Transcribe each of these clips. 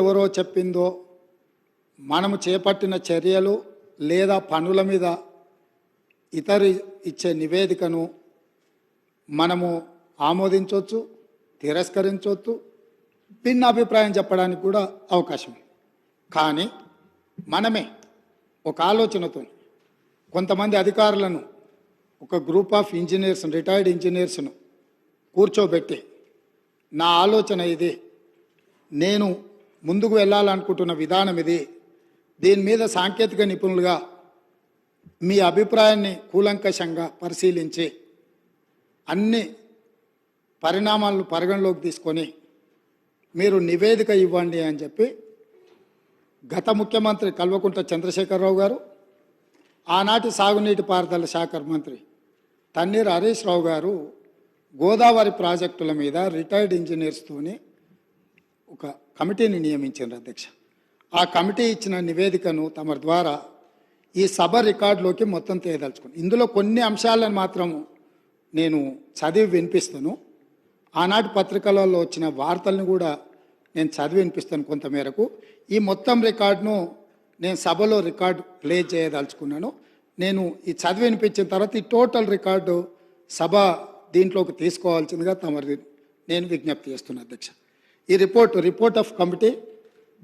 ఎవరో చెప్పిందో మనము చేపట్టిన చర్యలు లేదా పనుల మీద ఇతరు ఇచ్చే నివేదికను మనము ఆమోదించవచ్చు, తిరస్కరించవచ్చు, భిన్న అభిప్రాయం చెప్పడానికి కూడా అవకాశం ఉంది. కానీ మనమే ఒక ఆలోచనతో కొంతమంది అధికారులను, ఒక గ్రూప్ ఆఫ్ ఇంజనీర్స్, రిటైర్డ్ ఇంజనీర్స్ను కూర్చోబెట్టి నా ఆలోచన ఇది, నేను ముందుకు వెళ్ళాలనుకుంటున్న విధానం ఇది, దీని మీద సాంకేతిక నిపుణులుగా మీ అభిప్రాయాన్ని కూలంకషంగా పరిశీలించి అన్ని పరిణామాలను పరిగణలోకి తీసుకొని మీరు నివేదిక ఇవ్వండి అని చెప్పి గత ముఖ్యమంత్రి కల్వకుంట్ల చంద్రశేఖరరావు గారు, ఆనాటి సాగునీటి పారుదల శాఖ మంత్రి తన్నీర్ హరీష్ రావు గారు గోదావరి ప్రాజెక్టుల మీద రిటైర్డ్ ఇంజనీర్స్తోని ఒక కమిటీని నియమించారు అధ్యక్ష. ఆ కమిటీ ఇచ్చిన నివేదికను తమ ద్వారా ఈ సభ రికార్డులోకి మొత్తం తేదలుచుకుని ఇందులో కొన్ని అంశాలను మాత్రం నేను చదివి వినిపిస్తాను. ఆనాటి పత్రికలలో వచ్చిన వార్తలను కూడా నేను చదివి వినిపిస్తాను కొంతమేరకు. ఈ మొత్తం రికార్డును నేను సభలో రికార్డు ప్లే చేయదలుచుకున్నాను. నేను ఈ చదివి వినిపించిన తర్వాత ఈ టోటల్ రికార్డు సభ దీంట్లోకి తీసుకోవాల్సిందిగా తమరి నేను విజ్ఞప్తి చేస్తున్నాను అధ్యక్ష. ఈ report of committee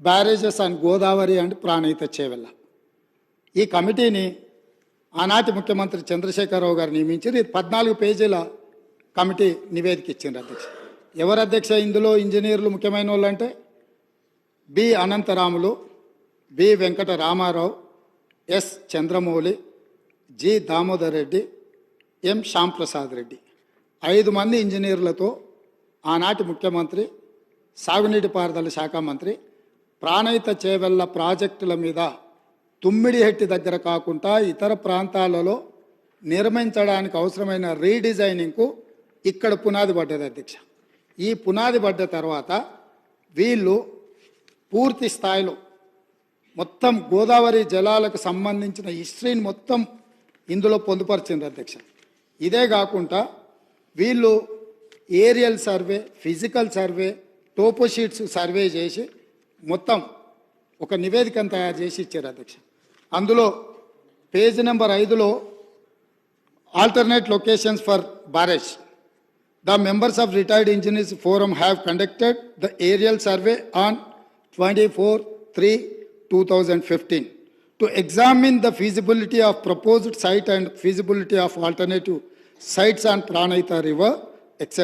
barrages and Godavari and Pranahita Chevella, ఈ కమిటీని ఆనాటి ముఖ్యమంత్రి చంద్రశేఖరరావు గారు నియమించారు. ఇది 14 పేజీల కమిటీ నివేదిక ఇచ్చింది అధ్యక్ష. ఎవరు అధ్యక్ష ఇందులో ఇంజనీర్లు ముఖ్యమైన వాళ్ళు అంటే B Anantaramulu, B Venkata Ramarao, S Chandramouli, G Damodar Reddy, M Shyamprasad Reddy, 5 మంది ఇంజనీర్లతో ఆనాటి ముఖ్యమంత్రి, సాగునీటి పారుదల శాఖ మంత్రి ప్రాణహిత చేవెళ్ళ ప్రాజెక్టుల మీద తుమ్మిడిహెట్టి దగ్గర కాకుండా ఇతర ప్రాంతాలలో నిర్మించడానికి అవసరమైన రీడిజైనింగ్కు ఇక్కడ పునాది పడ్డది అధ్యక్ష. ఈ పునాది పడ్డ తర్వాత వీళ్ళు పూర్తి స్థాయిలో మొత్తం గోదావరి జలాలకు సంబంధించిన హిస్టరీని మొత్తం ఇందులో పొందుపరిచింది అధ్యక్ష. ఇదే కాకుండా వీళ్ళు aerial survey, physical survey, toposheets survey చేసి మొత్తం ఒక నివేదికను తయారు చేసి ఇచ్చారు అధ్యక్ష. అందులో పేజ్ నెంబర్ 5లో alternate locations for barrage. The members of Retired Engineers Forum have conducted the aerial survey on 24/3/2015 to examine the feasibility of proposed site and feasibility of alternative sites on Pranahita River, etc.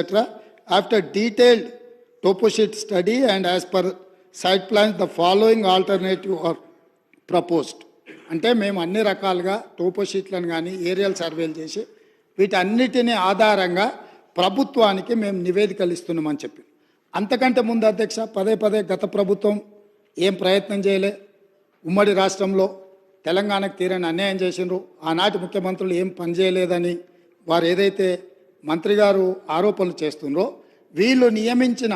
After detailed toposheet study and as per site plans, the following alternative are proposed. అంటే మేము అన్ని రకాలుగా టోపోషీట్లను కానీ aerial సర్వేలు చేసి వీటన్నిటిని ఆధారంగా ప్రభుత్వానికి మేము నివేదికలు ఇస్తున్నామని చెప్పి, అంతకంటే ముందు అధ్యక్ష పదే గత ప్రభుత్వం ఏం ప్రయత్నం చేయలే. ఉమ్మడి రాష్ట్రంలో తెలంగాణకు తీరని అన్యాయం చేసిండ్రు. ఆనాటి ముఖ్యమంత్రులు ఏం పని చేయలేదని వారు ఏదైతే మంత్రి గారు ఆరోపణలు చేస్తుండ్రో, వీళ్ళు నియమించిన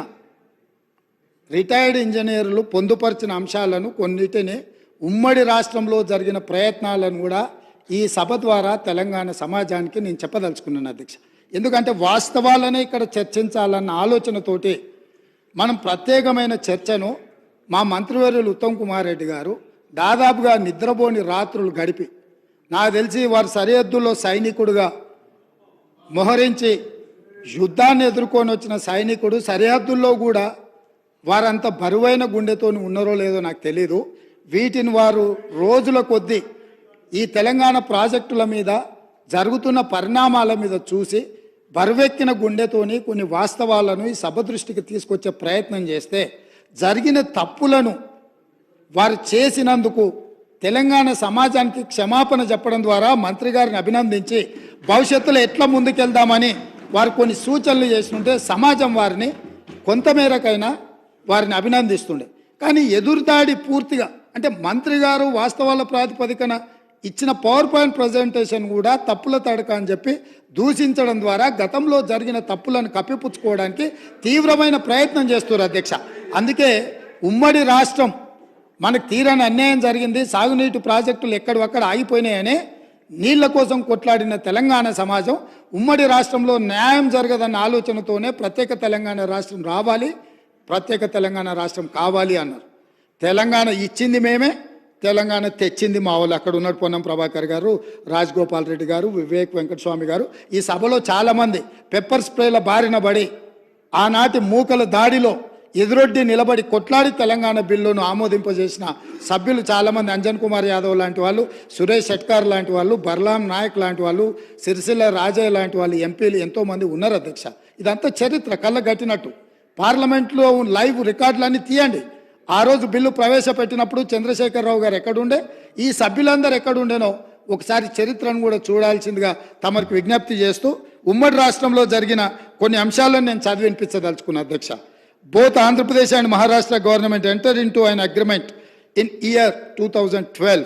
రిటైర్డ్ ఇంజనీర్లు పొందుపరిచిన అంశాలను కొన్నిటిని ఉమ్మడి రాష్ట్రంలో జరిగిన ప్రయత్నాలను కూడా ఈ సభ ద్వారా తెలంగాణ సమాజానికి నేను చెప్పదలుచుకున్నాను అధ్యక్ష. ఎందుకంటే వాస్తవాలనే ఇక్కడ చర్చించాలన్న ఆలోచనతోటి మనం ప్రత్యేకమైన చర్చను మా మంత్రివర్యులు ఉత్తమ్ కుమార్ రెడ్డి గారు దాదాపుగా నిద్రపోని రాత్రులు గడిపి, నాకు తెలిసి వారు సరిహద్దుల్లో సైనికుడుగా మోహరించి యుద్ధాన్ని ఎదుర్కొని వచ్చిన సైనికుడు సరిహద్దుల్లో కూడా వారంత బరువైన గుండెతో ఉన్నారో లేదో నాకు తెలీదు. వీటిని వారు రోజుల కొద్దీ ఈ తెలంగాణ ప్రాజెక్టుల మీద జరుగుతున్న పరిణామాల మీద చూసి బరువెక్కిన గుండెతోని కొన్ని వాస్తవాలను ఈ సభ దృష్టికి తీసుకొచ్చే ప్రయత్నం చేస్తే, జరిగిన తప్పులను వారు చేసినందుకు తెలంగాణ సమాజానికి క్షమాపణ చెప్పడం ద్వారా మంత్రి గారిని అభినందించి భవిష్యత్తులో ఎట్లా ముందుకెళ్దామని వారు కొన్ని సూచనలు చేస్తుంటే సమాజం వారిని కొంతమేరకైనా వారిని అభినందిస్తుండే. కానీ ఎదురుదాడి పూర్తిగా అంటే మంత్రి గారు వాస్తవాల ప్రాతిపదికన ఇచ్చిన పవర్ పాయింట్ ప్రజెంటేషన్ కూడా తప్పుల తడక అని చెప్పి దూషించడం ద్వారా గతంలో జరిగిన తప్పులను కప్పిపుచ్చుకోవడానికి తీవ్రమైన ప్రయత్నం చేస్తున్నారు అధ్యక్ష. అందుకే ఉమ్మడి రాష్ట్రం మనకు తీరని అన్యాయం జరిగింది, సాగునీటి ప్రాజెక్టులు ఎక్కడొక్కడ ఆగిపోయినాయని నీళ్ల కోసం కొట్లాడిన తెలంగాణ సమాజం ఉమ్మడి రాష్ట్రంలో న్యాయం జరగదన్న ఆలోచనతోనే ప్రత్యేక తెలంగాణ రాష్ట్రం రావాలి, ప్రత్యేక తెలంగాణ రాష్ట్రం కావాలి అన్నారు. తెలంగాణ ఇచ్చింది మేమే, తెలంగాణ తెచ్చింది మా వాళ్ళు. అక్కడ ఉన్నాడు పొన్నం ప్రభాకర్ గారు, రాజగోపాల్ రెడ్డి గారు, వివేక్ వెంకటస్వామి గారు. ఈ సభలో చాలామంది పెప్పర్ స్ప్రేల బారిన పడి ఆనాటి మూకల దాడిలో ఎదురొడ్డి నిలబడి కొట్లాడి తెలంగాణ బిల్లును ఆమోదింపజేసిన సభ్యులు చాలామంది, అంజన్ కుమార్ యాదవ్ లాంటి వాళ్ళు, సురేష్ షెట్కార్ లాంటి వాళ్ళు, బర్లాం నాయక్ లాంటి వాళ్ళు, సిరిసిల్ల రాజయ్య లాంటి వాళ్ళు, ఎంపీలు ఎంతోమంది ఉన్నారు అధ్యక్ష. ఇదంతా చరిత్ర కళ్ళగట్టినట్టు. పార్లమెంట్లో లైవ్ రికార్డులన్నీ తీయండి. ఆ రోజు బిల్లు ప్రవేశపెట్టినప్పుడు చంద్రశేఖరరావు గారు ఎక్కడుండే, ఈ సభ్యులందరూ ఎక్కడుండేనో ఒకసారి చరిత్రను కూడా చూడాల్సిందిగా తమకు విజ్ఞప్తి చేస్తూ ఉమ్మడి రాష్ట్రంలో జరిగిన కొన్ని అంశాలను నేను చదివినిపించదలుచుకున్నా అధ్యక్ష. Both Andhra Pradesh and Maharashtra government entered into an agreement in year 2012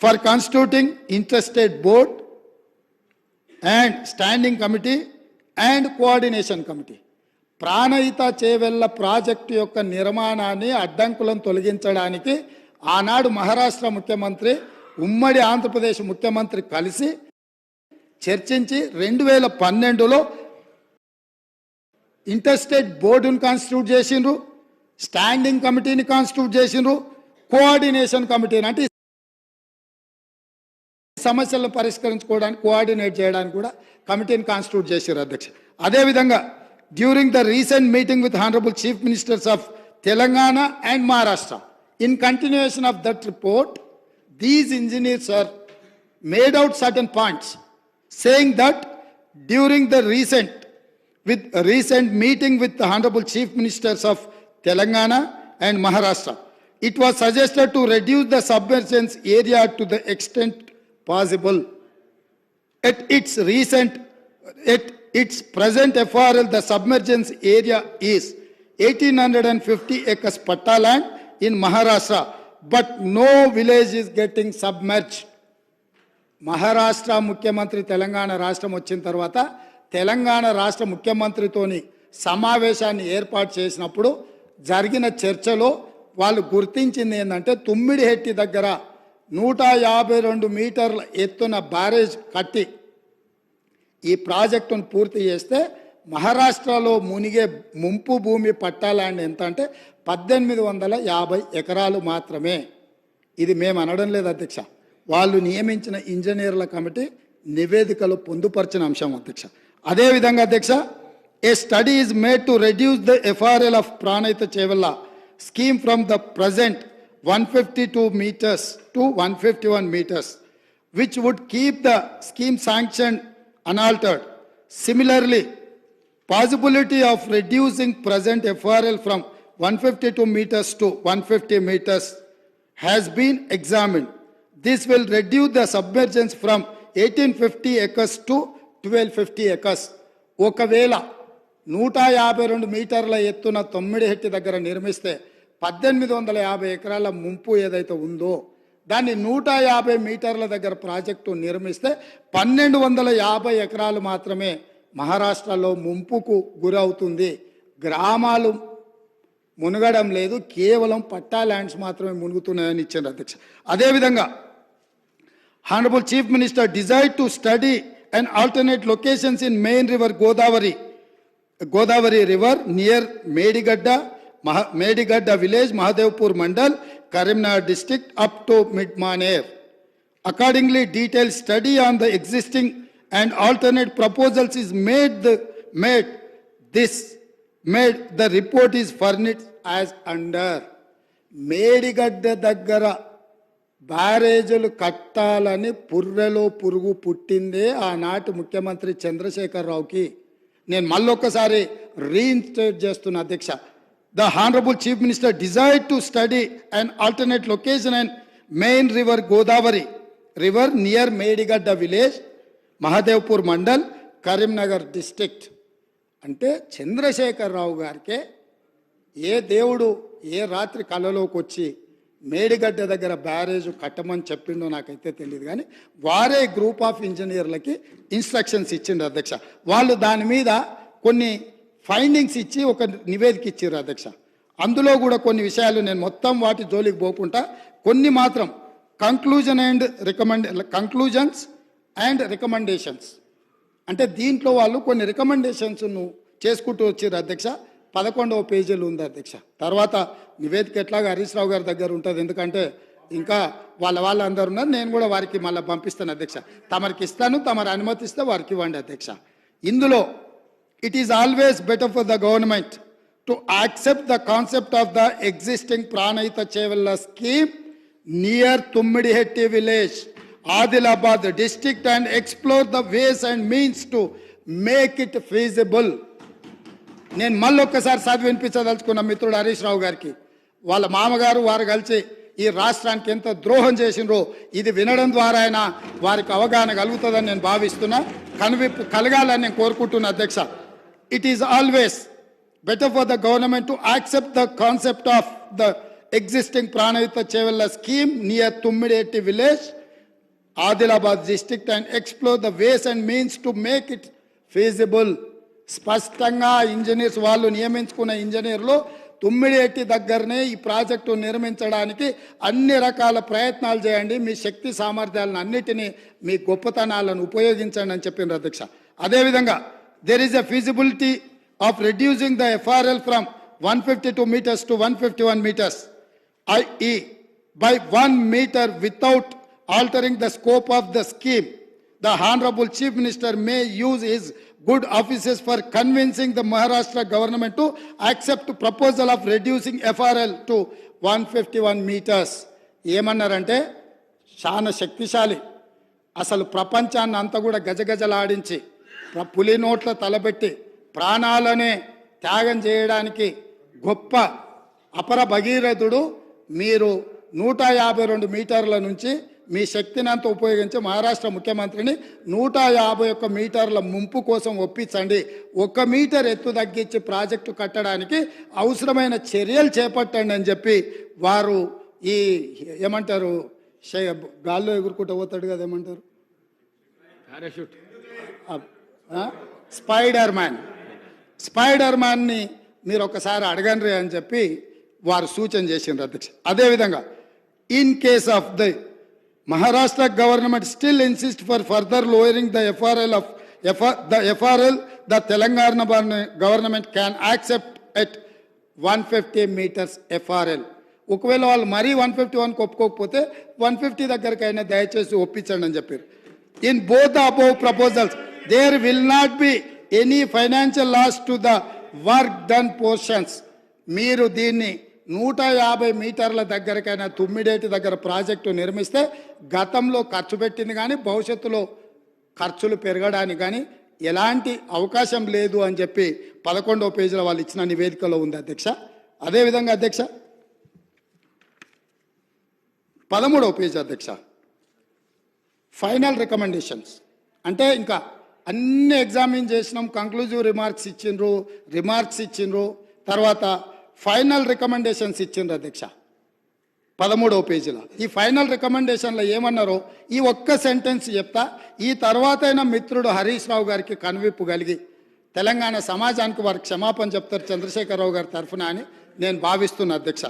for constituting interstate board and standing committee and coordination committee. Pranahita Chevella project యొక్క నిర్మాణాన్ని అడ్డంకులను తొలగించడానికి ఆనాడు మహారాష్ట్ర ముఖ్యమంత్రి ఉమ్మడి ఆంధ్రప్రదేశ్ ముఖ్యమంత్రి కలిసి చర్చించి 2012లో ఇంటర్స్టేట్ బోర్డును కాన్స్టిట్యూట్ చేసిండ్రు, స్టాండింగ్ కమిటీని కాన్స్టిట్యూట్ చేసిండ్రు, కోఆర్డినేషన్ కమిటీని అంటే సమస్యలను పరిష్కరించుకోవడానికి కోఆర్డినేట్ చేయడానికి కూడా కమిటీని కాన్స్టిట్యూట్ చేశారు అధ్యక్ష. అదేవిధంగా during the recent meeting with honourable chief ministers of Telangana and Maharashtra in continuation of that report, these engineers are made out certain points saying that during the recent meeting with the Honorable Chief Ministers of Telangana and Maharashtra, it was suggested to reduce the submergence area to the extent possible. At its present FRL, the submergence area is 1850 acres patta land in Maharashtra, but no village is getting submerged. Maharashtra ముఖ్యమంత్రి తెలంగాణ రాష్ట్రం వచ్చిన తర్వాత తెలంగాణ రాష్ట్ర ముఖ్యమంత్రితోని సమావేశాన్ని ఏర్పాటు చేసినప్పుడు జరిగిన చర్చలో వాళ్ళు గుర్తించింది ఏంటంటే, తుమ్మిడిహెట్టి దగ్గర 152 మీటర్ల ఎత్తున బ్యారేజ్ కట్టి ఈ ప్రాజెక్టును పూర్తి చేస్తే మహారాష్ట్రలో మునిగే ముంపు భూమి పట్టా ల్యాండ్ ఎంత అంటే 1850 ఎకరాలు మాత్రమే. ఇది మేము అనడం లేదు అధ్యక్ష, వాళ్ళు నియమించిన ఇంజనీర్ల కమిటీ నివేదికలో పొందుపరిచిన అంశం అధ్యక్ష. అదేవిధంగా అధ్యక్ష, a study is made to reduce the FRL of Pranahita Chevella scheme from the present 152 meters to 151 meters, which would keep the scheme sanctioned unaltered. Similarly, possibility of reducing present FRL from 152 meters to 150 meters has been examined. This will reduce the submergence from 1850 acres to 1250 acres. ఒకవేళ 152 మీటర్ల ఎత్తున తొమ్మిడిహెట్టి దగ్గర నిర్మిస్తే 1850 ఎకరాల ముంపు ఏదైతే ఉందో దాన్ని 150 మీటర్ల దగ్గర ప్రాజెక్టు నిర్మిస్తే 1250 ఎకరాలు మాత్రమే మహారాష్ట్రలో ముంపుకు గురవుతుంది. గ్రామాలు మునగడం లేదు, కేవలం పట్టా ల్యాండ్స్ మాత్రమే మునుగుతున్నాయని ఇచ్చారు అధ్యక్ష. అదేవిధంగా Honorable Chief Minister desired to study and alternate locations in main river Godavari river near Medigadda village, Mahadevpur Mandal, Karimnagar district up to Midmaner. Accordingly, detailed study on the existing and alternate proposals is made. The report is furnished as under. Medigadda daggara బ్యారేజీలు కట్టాలని పుర్రెలో పురుగు పుట్టిందే ఆనాటి ముఖ్యమంత్రి చంద్రశేఖరరావుకి. నేను మళ్ళొక్కసారి reinstate చేస్తున్న అధ్యక్ష. The honourable chief minister desired to study and alternate location and main river Godavari river near Medigadda village, Mahadevpur mandal, Karimnagar district. అంటే చంద్రశేఖరరావు గారికే ఏ దేవుడు ఏ రాత్రి కళలోకి వచ్చి మేడిగడ్డ దగ్గర బ్యారేజ్ కట్టమని చెప్పిండో నాకైతే తెలియదు, కానీ వారే గ్రూప్ ఆఫ్ ఇంజనీర్లకి ఇన్స్ట్రక్షన్స్ ఇచ్చిండ్రు అధ్యక్ష. వాళ్ళు దాని మీద కొన్ని ఫైండింగ్స్ ఇచ్చి ఒక నివేదిక ఇచ్చారు అధ్యక్ష. అందులో కూడా కొన్ని విషయాలు నేను మొత్తం వాటి జోలికి పోకుండా కొన్ని మాత్రం కంక్లూజన్స్ అండ్ రికమెండేషన్స్ అంటే దీంట్లో వాళ్ళు కొన్ని రికమెండేషన్స్ను చేసుకుంటూ వచ్చారు అధ్యక్ష. 11వ పేజీలో ఉంది అధ్యక్ష. తర్వాత నివేదిక ఎట్లాగా హరీష్ రావు గారి దగ్గర ఉంటుంది, ఎందుకంటే ఇంకా వాళ్ళందరూ ఉన్నారు. నేను కూడా వారికి మళ్ళీ పంపిస్తాను అధ్యక్ష. తమరికి ఇస్తాను, తమరు అనుమతిస్తే వారికి ఇవ్వండి అధ్యక్ష. ఇందులో it is always better for the government to accept the concept of the existing Pranahita Chevella scheme near Tummidihatti village, Adilabad district and explore the ways and means to make it feasible. నేను మళ్ళీ ఒక్కసారి చదివి వినిపించదలుచుకున్న మిత్రుడు హరీష్ రావు గారికి, వాళ్ళ మామగారు వారు కలిసి ఈ రాష్ట్రానికి ఎంత ద్రోహం చేసినరో ఇది వినడం ద్వారా అయినా వారికి అవగాహన కలుగుతుందని నేను భావిస్తున్నా. కనువిప్పు కలగాలని నేను కోరుకుంటున్నా అధ్యక్ష. It is always better for the government to accept the concept of the existing Pranahita Chevella scheme near Tummidihatti village, Adilabad district and explore the ways and means to make it feasible. స్పష్టంగా ఇంజనీర్స్ వాళ్ళు నియమించుకున్న ఇంజనీర్లు తుమ్మిడిహెట్టి దగ్గరనే ఈ ప్రాజెక్టు నిర్మించడానికి అన్ని రకాల ప్రయత్నాలు చేయండి, మీ శక్తి సామర్థ్యాలను అన్నిటినీ మీ గొప్పతనాలను ఉపయోగించండి అని చెప్పిండ్రు అధ్యక్ష. అదేవిధంగా there is a feasibility of reducing the FRL from 152 meters to 151 meters, i.e. by 1 meter without altering the scope of the scheme. The Honorable Chief Minister may use his good offices for convincing the Maharashtra government to accept proposal of reducing FRL to 151 meters. ఏమన్నారంటే చాలా శక్తిశాలి, అసలు ప్రపంచాన్ని అంతా కూడా గజగజలాడించి పులి నోట్ల తలబెట్టి ప్రాణాలనే త్యాగం చేయడానికి గొప్ప అపర భగీరథుడు. మీరు 152 మీటర్ల నుంచి మీ శక్తిని అంతా ఉపయోగించి మహారాష్ట్ర ముఖ్యమంత్రిని 151 మీటర్ల ముంపు కోసం ఒప్పించండి, 1 మీటర్ ఎత్తు తగ్గించి ప్రాజెక్టు కట్టడానికి అవసరమైన చర్యలు చేపట్టండి అని చెప్పి వారు ఈ ఏమంటారు గాల్లో ఎగురుకుంటూ పోతాడు కదా, ఏమంటారు స్పైడర్ మ్యాన్ని మీరు ఒకసారి అడగండి అని చెప్పి వారు సూచన చేసిండ్రు అధ్యక్ష. అదేవిధంగా in case of the Maharashtra government still insists for further lowering the FRL, the Telangana government can accept at 150 meters FRL. ఒకవేళ వాళ్ళు మరీ 151 ఒప్పుకోకపోతే 150 దగ్గరకైనా దయచేసి ఒప్పించండి అని చెప్పారు. In both the above proposals there will not be any financial loss to the work done portions. మీరు దీన్ని 150 మీటర్ల దగ్గరకైనా తుమ్మిడేటి దగ్గర ప్రాజెక్టు నిర్మిస్తే గతంలో ఖర్చు పెట్టింది కానీ భవిష్యత్తులో ఖర్చులు పెరగడానికి కానీ ఎలాంటి అవకాశం లేదు అని చెప్పి 11వ పేజీలో వాళ్ళు ఇచ్చిన నివేదికలో ఉంది అధ్యక్ష. అదేవిధంగా అధ్యక్ష 13వ పేజీ అధ్యక్ష, ఫైనల్ రికమెండేషన్స్ అంటే ఇంకా అన్ని ఎగ్జామిన్ చేసినాం, కంక్లూజివ్ రిమార్క్స్ ఇచ్చిండ్రు, తర్వాత ఫైనల్ రికమెండేషన్స్ ఇచ్చిండ్రు అధ్యక్ష 13వ పేజీలో. ఈ ఫైనల్ రికమెండేషన్లో ఏమన్నారో ఈ ఒక్క సెంటెన్స్ చెప్తా, ఈ తర్వాత అయినా మిత్రుడు హరీష్ రావు గారికి కనువిప్పు కలిగి తెలంగాణ సమాజానికి వారికి క్షమాపణ చెప్తారు చంద్రశేఖరరావు గారి తరఫున అని నేను భావిస్తున్నా అధ్యక్ష.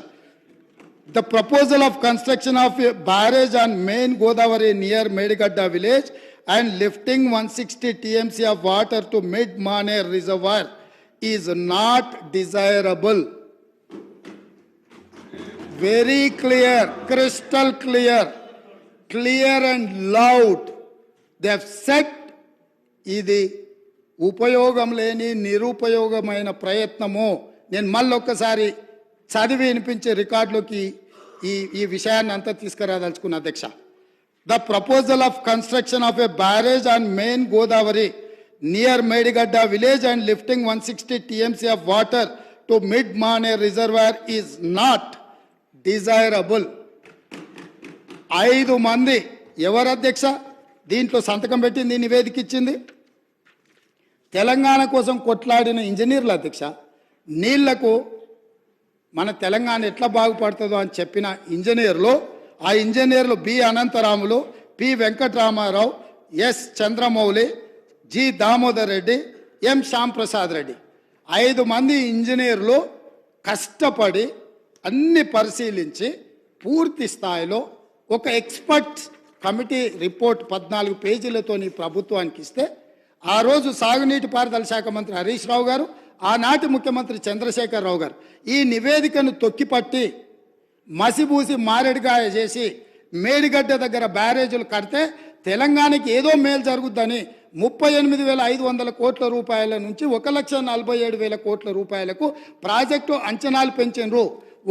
The proposal of construction of barrage on main Godavari near Medigadda village and lifting 160 TMC of water to mid Maner reservoir is not desirable. Very clear, crystal clear and loud. They have said ఇది ఉపయోగం లేని నిరుపయోగమైన ప్రయత్నము. నేను మళ్ళొక్కసారి చదివి వినిపించే రికార్డులోకి ఈ విషయాన్ని అంతా తీసుకురాదలుచుకున్న అధ్యక్ష. The proposal of construction of a barrage on main Godavari near Medigadda village and lifting 160 TMC of water to mid Maner reservoir is not desirable. 5 మంది ఎవరు అధ్యక్ష దీంట్లో సంతకం పెట్టింది, నివేదిక ఇచ్చింది? తెలంగాణ కోసం కొట్లాడిన ఇంజనీర్లు అధ్యక్ష. నీళ్లకు మన తెలంగాణ ఎట్లా బాగుపడుతుందో అని చెప్పిన ఇంజనీర్లు, ఆ ఇంజనీర్లు B Anantaramulu, P Venkataramarao, S Chandramouli, G Damodar Reddy, M Shyamprasad Reddy. 5 మంది ఇంజనీర్లు కష్టపడి అన్ని పరిశీలించి పూర్తి స్థాయిలో ఒక ఎక్స్పర్ట్ కమిటీ రిపోర్ట్ 14 పేజీలతో ప్రభుత్వానికి ఇస్తే ఆ రోజు సాగునీటి పారుదల శాఖ మంత్రి హరీష్ రావు గారు, ఆనాటి ముఖ్యమంత్రి చంద్రశేఖరరావు గారు ఈ నివేదికను తొక్కిపట్టి మసిబూసి మారేడుగాయ చేసి మేడిగడ్డ దగ్గర బ్యారేజీలు కడితే తెలంగాణకి ఏదో మేలు జరుగుద్దని 38,500 కోట్ల రూపాయల నుంచి 1,47,000 కోట్ల రూపాయలకు ప్రాజెక్టు అంచనాలు పెంచినరు.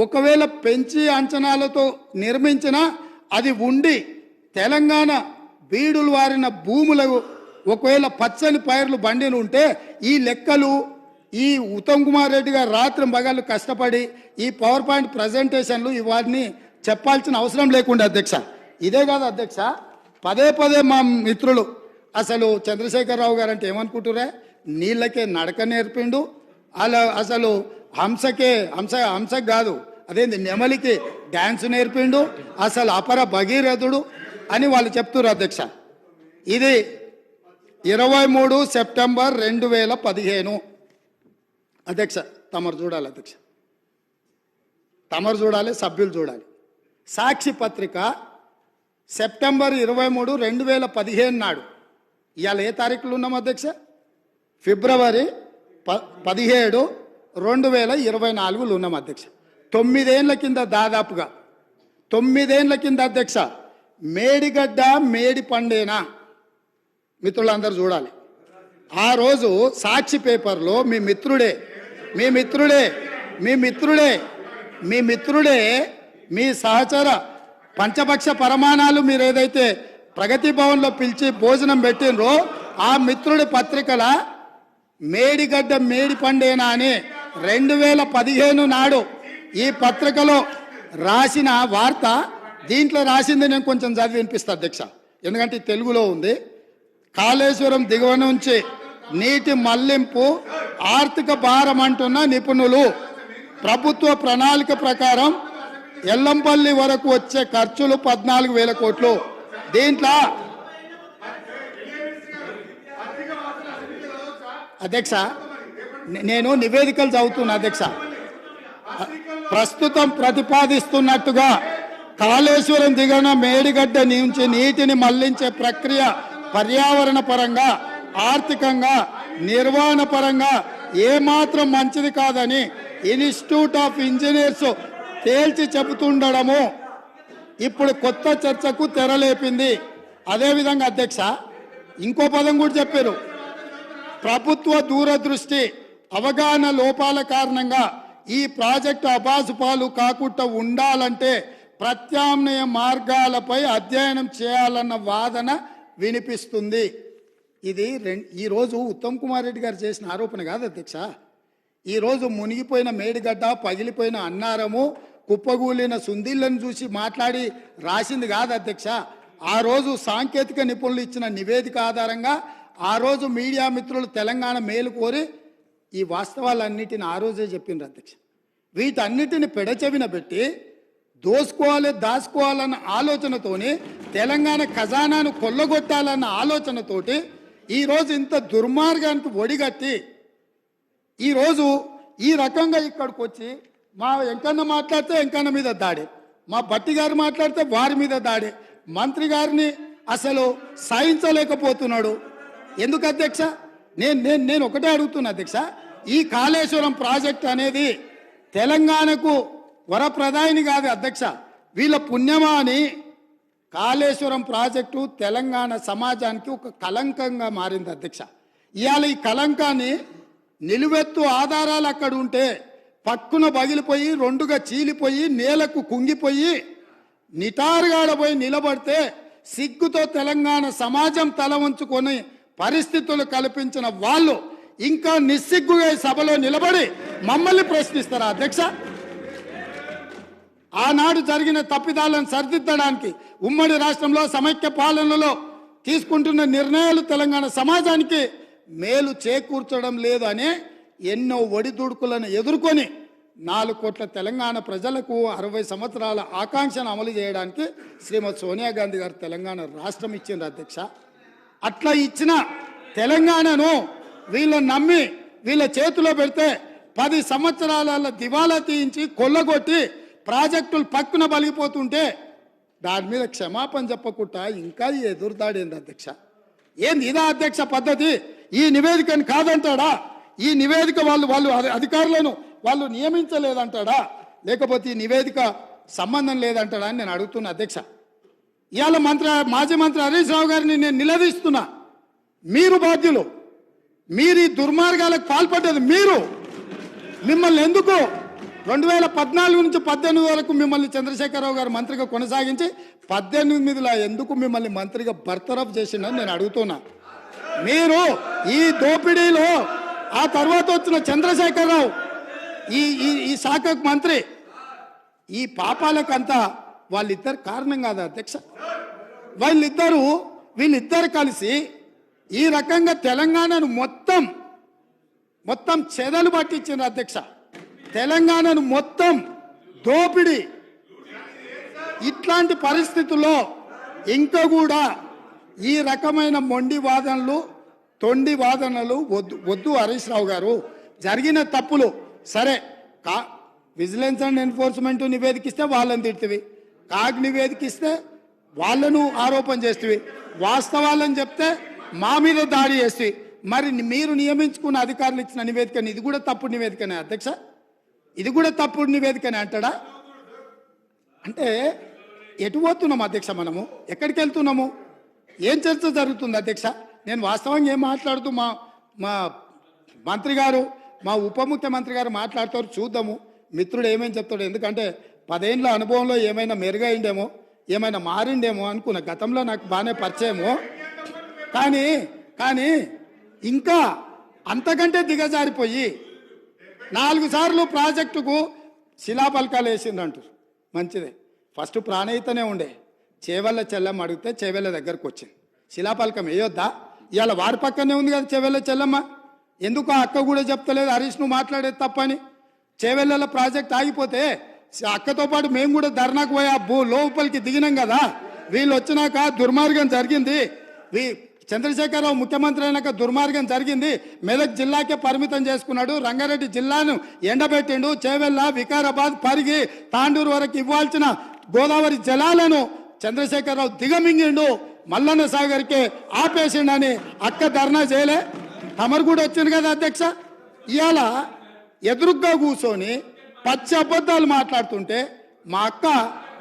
ఒకవేళ పెంచి అంచనాలతో నిర్మించినా అది ఉండి తెలంగాణ బీడులు వారిన భూములకు ఒకవేళ పచ్చని పైర్లు బండిని ఉంటే ఈ లెక్కలు ఈ ఉత్తమ్ కుమార్ రెడ్డి గారు రాత్రి మగళ్ళు కష్టపడి ఈ పవర్ పాయింట్ ప్రజెంటేషన్లు ఇవన్నీ చెప్పాల్సిన అవసరం లేకుండా అధ్యక్ష. ఇదే కాదు అధ్యక్ష, పదే పదే మా మిత్రులు అసలు చంద్రశేఖరరావు గారు అంటే ఏమనుకుంటురే, నీళ్ళకే నడక నేర్పిండు, అలా అసలు హంసకు కాదు అదేంది నెమలికి డ్యాన్స్ నేర్పిండు, అసలు అపర భగీరథుడు అని వాళ్ళు చెప్తున్నారు అధ్యక్ష. ఇది 23 సెప్టెంబర్ 2015 అధ్యక్ష. తమరు చూడాలి అధ్యక్ష, తమరు చూడాలి, సభ్యులు చూడాలి. సాక్షి పత్రిక సెప్టెంబర్ 23, 2015 నాడు, ఇవాళ ఏ తారీఖులు ఉన్నాం అధ్యక్ష? ఫిబ్రవరి 17, 2024 ఉన్నాం అధ్యక్ష. 9 ఏళ్ల కింద, దాదాపుగా 9 ఏళ్ల కింద అధ్యక్ష, మేడిగడ్డ మేడి పండేనా మిత్రులందరూ చూడాలి. ఆ రోజు సాక్షి పేపర్లో మీ మిత్రుడే మీ సహచర పంచపక్ష పరమాణాలు మీరు ఏదైతే ప్రగతి భవన్లో పిలిచి భోజనం పెట్టినరో ఆ మిత్రుడి పత్రికల మేడిగడ్డ మేడి పండేనా అని 2015 నాడు ఈ పత్రికలో రాసిన వార్త, దీంట్లో రాసింది నేను కొంచెం చదివి వినిపిస్తా అధ్యక్ష, ఎందుకంటే తెలుగులో ఉంది. కాళేశ్వరం దిగువ నుంచి నీటి మళ్లింపు ఆర్థిక భారం అంటున్న నిపుణులు. ప్రభుత్వ ప్రణాళిక ప్రకారం ఎల్లంపల్లి వరకు వచ్చే ఖర్చులు 14,000 కోట్లు. దీంట్లో అధ్యక్ష నేను నివేదికలు చదువుతున్నా అధ్యక్ష. ప్రస్తుతం ప్రతిపాదిస్తున్నట్టుగా కాళేశ్వరం దిగున మేడిగడ్డ నుంచి నీటిని మళ్లించే ప్రక్రియ పర్యావరణ పరంగా, ఆర్థికంగా, నిర్వహణ పరంగా ఏమాత్రం మంచిది కాదని ఇన్స్టిట్యూట్ ఆఫ్ ఇంజనీర్స్ తేల్చి చెబుతుండడము ఇప్పుడు కొత్త చర్చకు తెరలేపింది. అదేవిధంగా అధ్యక్ష ఇంకో పదం కూడా చెప్పారు, ప్రభుత్వ దూరదృష్టి అవగాహన లోపాల కారణంగా ఈ ప్రాజెక్టు అబాసుపాలు కాకుండా ఉండాలంటే ప్రత్యామ్నాయ మార్గాలపై అధ్యయనం చేయాలన్న వాదన వినిపిస్తుంది. ఇది ఈరోజు ఉత్తమ్ కుమార్ రెడ్డి గారు చేసిన ఆరోపణ కాదు అధ్యక్ష. ఈరోజు మునిగిపోయిన మేడిగడ్డ, పగిలిపోయిన అన్నారము, కుప్పగూలిన సుందీళ్లను చూసి మాట్లాడి రాసింది కాదు అధ్యక్ష. ఆ రోజు సాంకేతిక నిపుణులు ఇచ్చిన నివేదిక ఆధారంగా ఆ రోజు మీడియా మిత్రులు తెలంగాణ మేలు కోరి ఈ వాస్తవాలన్నిటిని ఆ రోజే చెప్పిండ్రు అధ్యక్ష. వీటన్నిటిని పెడచెవిన పెట్టి దాచుకోవాలన్న ఆలోచనతోని, తెలంగాణ ఖజానాను కొల్లగొట్టాలన్న ఆలోచనతోటి ఈరోజు ఇంత దుర్మార్గానికి ఒడిగట్టి ఈరోజు ఈ రకంగా ఇక్కడికి వచ్చి మా వెంకన్న మాట్లాడితే వెంకన్న మీద దాడి, మా భట్టి గారు మాట్లాడితే వారి మీద దాడి, మంత్రి గారిని అసలు సహించలేకపోతున్నాడు. ఎందుకు అధ్యక్ష? నేను ఒకటే అడుగుతున్నా అధ్యక్ష, ఈ కాళేశ్వరం ప్రాజెక్ట్ అనేది తెలంగాణకు వరప్రదాయిని కాదు అధ్యక్ష, వీళ్ళ పుణ్యమా అని కాళేశ్వరం ప్రాజెక్టు తెలంగాణ సమాజానికి ఒక కలంకంగా మారింది అధ్యక్ష. ఇవాళ ఈ కలంకాన్ని నిలువెత్తు ఆధారాలు అక్కడ ఉంటే పక్కున పగిలిపోయి, రెండుగా చీలిపోయి, నేలకు కుంగిపోయి, నిటారుగాడపోయి నిలబడితే సిగ్గుతో తెలంగాణ సమాజం తల వంచుకొని పరిస్థితులు కల్పించిన వాళ్ళు ఇంకా నిస్సిగ్గుగా సభలో నిలబడి మమ్మల్ని ప్రశ్నిస్తారా అధ్యక్ష? ఆనాడు జరిగిన తప్పిదాలను సరిదిద్దడానికి ఉమ్మడి రాష్ట్రంలో సమైక్య పాలనలో తీసుకుంటున్న నిర్ణయాలు తెలంగాణ సమాజానికి మేలు చేకూర్చడం లేదు అనే ఎన్నో ఒడిదుడుకులను ఎదుర్కొని 4 కోట్ల తెలంగాణ ప్రజలకు 60 సంవత్సరాల ఆకాంక్షను అమలు చేయడానికి శ్రీమతి సోనియా గాంధీ గారు తెలంగాణ రాష్ట్రం ఇచ్చింది అధ్యక్ష. అట్లా ఇచ్చిన తెలంగాణను వీళ్ళని నమ్మి వీళ్ళ చేతిలో పెడితే 10 సంవత్సరాల దివాలా తీయించి కొల్లగొట్టి ప్రాజెక్టులు పక్కున బలిగిపోతుంటే దాని మీద క్షమాపణ చెప్పకుండా ఇంకా ఎదురుదాడేంది అధ్యక్ష? ఏంది ఇదా అధ్యక్ష పద్ధతి? ఈ నివేదికను కాదంటాడా? ఈ నివేదిక వాళ్ళు అధికారులను వాళ్ళు నియమించలేదంటాడా, లేకపోతే ఈ నివేదిక సంబంధం లేదంటాడా అని నేను అడుగుతున్నా అధ్యక్ష. ఇవాళ మాజీ మంత్రి హరీష్ రావు గారిని నేను నిలదీస్తున్నా. మీరు బాధ్యులు, మీరు ఈ దుర్మార్గాలకు పాల్పడ్డది మీరు. మిమ్మల్ని ఎందుకు 2014 నుంచి 18 వరకు మిమ్మల్ని చంద్రశేఖరరావు గారు మంత్రిగా కొనసాగించి 18లో ఎందుకు మిమ్మల్ని మంత్రిగా బర్తరఫ్ చేసిందని నేను అడుగుతున్నా. మీరు ఈ దోపిడీలో ఆ తర్వాత వచ్చిన చంద్రశేఖరరావు ఈ శాఖకు మంత్రి, ఈ పాపాలకంతా వాళ్ళిద్దరు కారణం కాదా అధ్యక్ష? వీళ్ళిద్దరు కలిసి ఈ రకంగా తెలంగాణను మొత్తం చెదలు పట్టించారు అధ్యక్ష. తెలంగాణను మొత్తం దోపిడి. ఇట్లాంటి పరిస్థితుల్లో ఇంకా కూడా ఈ రకమైన మొండి వాదనలు, తొండి వాదనలు వద్దు హరీష్ రావు గారు. జరిగిన తప్పులు సరే, విజిలెన్స్ అండ్ ఎన్ఫోర్స్మెంట్ నివేదికిస్తే వాళ్ళని తిడుతుంది, కాగ్ నివేదికిస్తే వాళ్ళను ఆరోపణ చేస్తుంది, వాస్తవాలను చెప్తే మా మీద దాడి చేస్తుంది. మరి మీరు నియమించుకున్న అధికారులు ఇచ్చిన నివేదికని ఇది కూడా తప్పుడు నివేదికనే అధ్యక్ష? ఇది కూడా తప్పుడు నివేదికనే అంటాడా? అంటే ఎటు పోతున్నాము అధ్యక్ష? మనము ఎక్కడికి వెళ్తున్నాము? ఏం చర్చ జరుగుతుంది అధ్యక్ష? నేను వాస్తవంగా ఏం మాట్లాడుతూ మా మంత్రి గారు, మా ఉప ముఖ్యమంత్రి గారు మాట్లాడతారు, చూద్దాము మిత్రుడు ఏమేమి చెప్తాడు. ఎందుకంటే 10 ఏళ్ళ అనుభవంలో ఏమైనా మెరుగైండేమో, ఏమైనా మారిండేమో అనుకున్న. గతంలో నాకు బాగానే పరిచయమో, కానీ ఇంకా అంతకంటే దిగజారిపోయి 4 సార్లు ప్రాజెక్టుకు శిలాపలకాలు వేసిందంటారు. మంచిదే, ఫస్ట్ ప్రాణహితనే ఉండే, చేవెళ్ళ చెల్లమ్మ అడిగితే చేవెళ్ళ దగ్గరకు వచ్చింది. శిలాపలకం వేయొద్దా? ఇవాళ వారి పక్కనే ఉంది కదా చేవెళ్ళ చెల్లమ్మ. ఎందుకు ఆ అక్క కూడా చెప్తలేదు హరీష్ నువ్వు మాట్లాడేది తప్పని? చేవెళ్ళ ప్రాజెక్ట్ ఆగిపోతే అక్కతో పాటు మేము కూడా ధర్నాకు పోయి లోపలికి దిగినాం కదా. వీళ్ళు వచ్చినాక దుర్మార్గం జరిగింది, చంద్రశేఖరరావు ముఖ్యమంత్రి అయినాక దుర్మార్గం జరిగింది. మెదక్ జిల్లాకే పరిమితం చేసుకున్నాడు, రంగారెడ్డి జిల్లాను ఎండబెట్టిండు, చేవెళ్ళ, వికారాబాద్, పరిగి, తాండూరు వరకు ఇవ్వాల్సిన గోదావరి జలాలను చంద్రశేఖరరావు దిగమింగిండు, మల్లన్న సాగర్కే ఆపేసిండని అక్క ధర్నా చేయలే? తమరు కూడా వచ్చింది కదా అధ్యక్ష. ఇవాళ ఎదురుగ్గా కూర్చొని పచ్చి అబద్ధాలు మాట్లాడుతుంటే మా అక్క